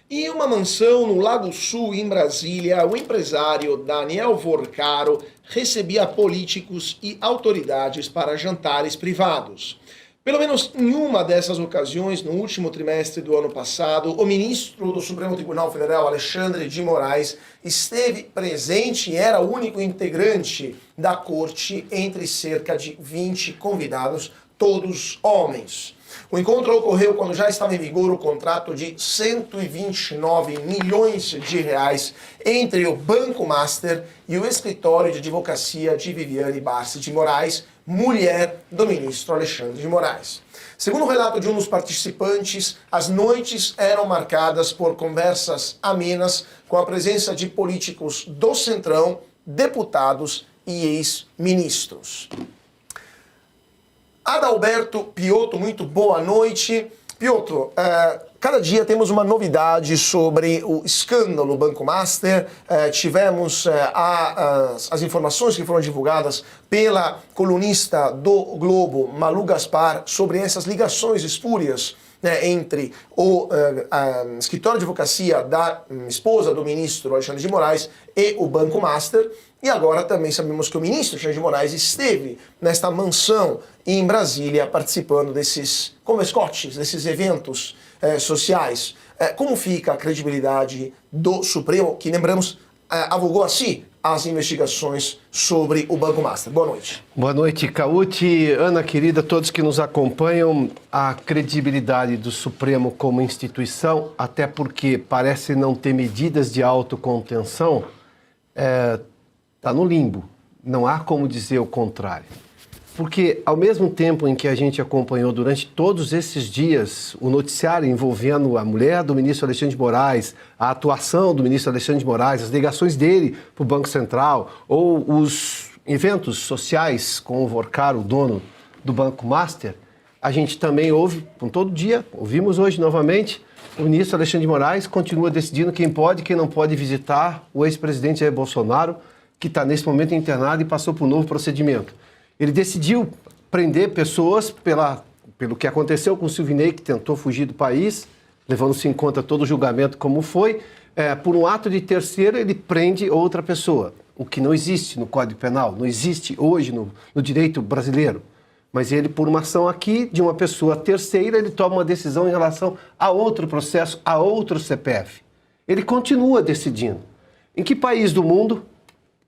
Em uma mansão no Lago Sul, em Brasília, o empresário Daniel Vorcaro recebia políticos e autoridades para jantares privados. Pelo menos em uma dessas ocasiões, no último trimestre do ano passado, o ministro do Supremo Tribunal Federal, Alexandre de Moraes, esteve presente e era o único integrante da corte entre cerca de 20 convidados, todos homens. O encontro ocorreu quando já estava em vigor o contrato de 129 milhões de reais entre o Banco Master e o escritório de advocacia de Viviane Barsi de Moraes, mulher do ministro Alexandre de Moraes. Segundo o relato de um dos participantes, as noites eram marcadas por conversas amenas com a presença de políticos do Centrão, deputados e ex-ministros. Adalberto Piotto, muito boa noite. Piotto, cada dia temos uma novidade sobre o escândalo Banco Master. Tivemos as informações que foram divulgadas pela colunista do Globo, Malu Gaspar, sobre essas ligações espúrias, né, entre o escritório de advocacia da esposa do ministro Alexandre de Moraes e o Banco Master. E agora também sabemos que o ministro Alexandre de Moraes esteve nesta mansão em Brasília participando desses converscotes, desses eventos sociais. Como fica a credibilidade do Supremo, que, lembramos, avogou a si as investigações sobre o Banco Master? Boa noite. Boa noite, Cauti, Ana querida, todos que nos acompanham. A credibilidade do Supremo como instituição, até porque parece não ter medidas de autocontenção, está no limbo. Não há como dizer o contrário. Porque, ao mesmo tempo em que a gente acompanhou durante todos esses dias o noticiário envolvendo a mulher do ministro Alexandre de Moraes, a atuação do ministro Alexandre de Moraes, as ligações dele para o Banco Central, ou os eventos sociais com o Vorcaro, o dono do Banco Master, a gente também ouve, com todo dia, ouvimos hoje novamente, o ministro Alexandre de Moraes continua decidindo quem pode e quem não pode visitar o ex-presidente Jair Bolsonaro, que está nesse momento internado e passou por um novo procedimento. Ele decidiu prender pessoas pelo que aconteceu com o Silvinei, que tentou fugir do país, levando-se em conta todo o julgamento como foi. Por um ato de terceiro, ele prende outra pessoa, o que não existe no Código Penal, não existe hoje no direito brasileiro. Mas ele, por uma ação aqui de uma pessoa terceira, ele toma uma decisão em relação a outro processo, a outro CPF. Ele continua decidindo. Em que país do mundo,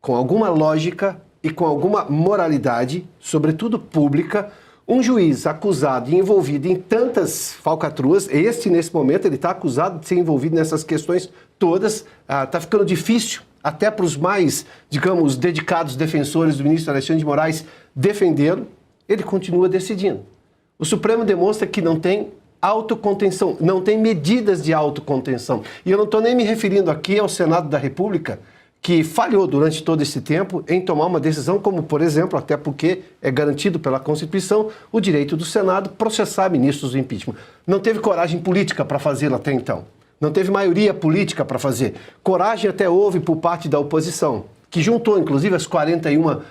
com alguma lógica e com alguma moralidade, sobretudo pública, um juiz acusado e envolvido em tantas falcatruas, nesse momento, ele está acusado de ser envolvido nessas questões todas, está ficando difícil, até para os mais, digamos, dedicados defensores do ministro Alexandre de Moraes defendê-lo, ele continua decidindo. O Supremo demonstra que não tem autocontenção, não tem medidas de autocontenção. E eu não estou nem me referindo aqui ao Senado da República, que falhou durante todo esse tempo em tomar uma decisão como, por exemplo, até porque é garantido pela Constituição, o direito do Senado processar ministros do impeachment. Não teve coragem política para fazê-lo até então. Não teve maioria política para fazer. Coragem até houve por parte da oposição, que juntou, inclusive, as 41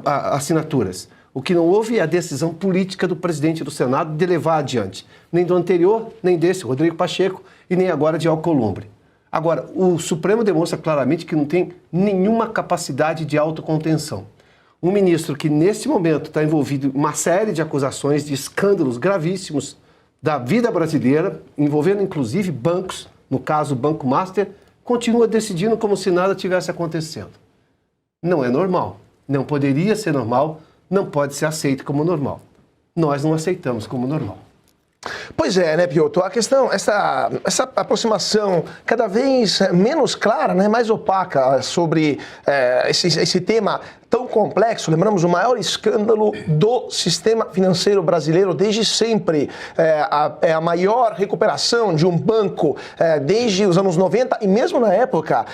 assinaturas. O que não houve é a decisão política do presidente do Senado de levar adiante. Nem do anterior, nem desse, Rodrigo Pacheco, e nem agora de Alcolumbre. Agora, o Supremo demonstra claramente que não tem nenhuma capacidade de autocontenção. Um ministro que, nesse momento, está envolvido em uma série de acusações de escândalos gravíssimos da vida brasileira, envolvendo, inclusive, bancos, no caso, o Banco Master, continua decidindo como se nada tivesse acontecendo. Não é normal. Não poderia ser normal, não pode ser aceito como normal. Nós não aceitamos como normal. Pois é, né, Piotto? A questão, essa aproximação cada vez menos clara, né, mais opaca sobre esse tema tão complexo. Lembramos o maior escândalo do sistema financeiro brasileiro desde sempre. É a maior recuperação de um banco desde os anos 90 e mesmo na época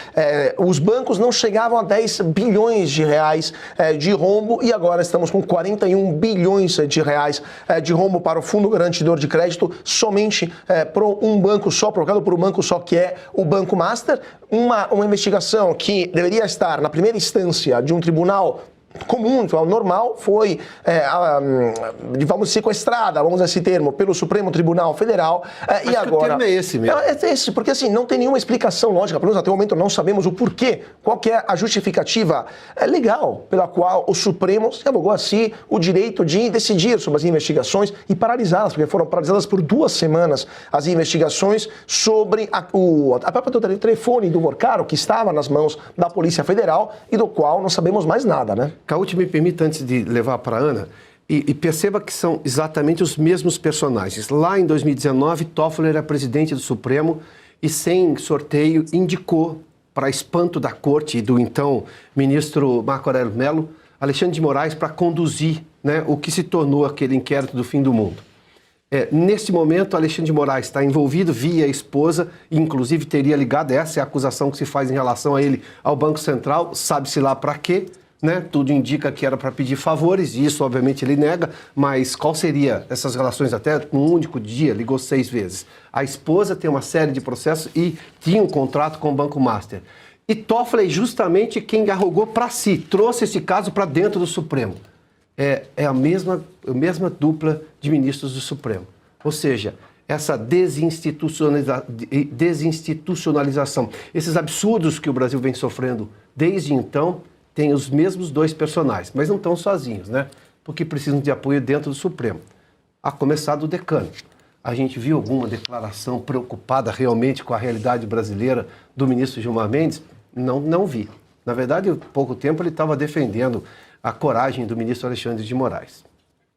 os bancos não chegavam a 10 bilhões de reais de rombo e agora estamos com 41 bilhões de reais de rombo para o Fundo Garantidor de Crédito somente por um banco só, provocado por um banco só que é o Banco Master. Uma investigação que deveria estar na primeira instância de um tribunal comum, normal, foi, vamos, sequestrada, vamos usar esse termo, pelo Supremo Tribunal Federal. E agora... o termo é esse mesmo. É esse, porque assim, não tem nenhuma explicação lógica, pelo menos até o momento não sabemos o porquê, qual que é a justificativa legal pela qual o Supremo se abogou a si o direito de decidir sobre as investigações e paralisá-las, porque foram paralisadas por 2 semanas as investigações sobre a própria do telefone do Vorcaro, que estava nas mãos da Polícia Federal e do qual não sabemos mais nada, né? Cauti, me permita, antes de levar para a Ana, e perceba que são exatamente os mesmos personagens. Lá em 2019, Toffoli era presidente do Supremo e, sem sorteio, indicou, para espanto da corte e do então ministro Marco Aurélio Mello, Alexandre de Moraes para conduzir, né, o que se tornou aquele inquérito do fim do mundo. Neste momento, Alexandre de Moraes está envolvido via esposa, inclusive teria ligado, essa é a acusação que se faz em relação a ele ao Banco Central, sabe-se lá para quê, né? Tudo indica que era para pedir favores, e isso obviamente ele nega, mas qual seria essas relações até num único dia, ligou 6 vezes. A esposa tem uma série de processos e tinha um contrato com o Banco Master. E Toffoli é justamente quem arrogou para si, trouxe esse caso para dentro do Supremo. É a mesma dupla de ministros do Supremo. Ou seja, essa desinstitucionalização, esses absurdos que o Brasil vem sofrendo desde então, tem os mesmos 2 personagens, mas não estão sozinhos, né? Porque precisam de apoio dentro do Supremo. A começar do decano. A gente viu alguma declaração preocupada realmente com a realidade brasileira do ministro Gilmar Mendes? Não vi. Na verdade, há pouco tempo ele estava defendendo a coragem do ministro Alexandre de Moraes.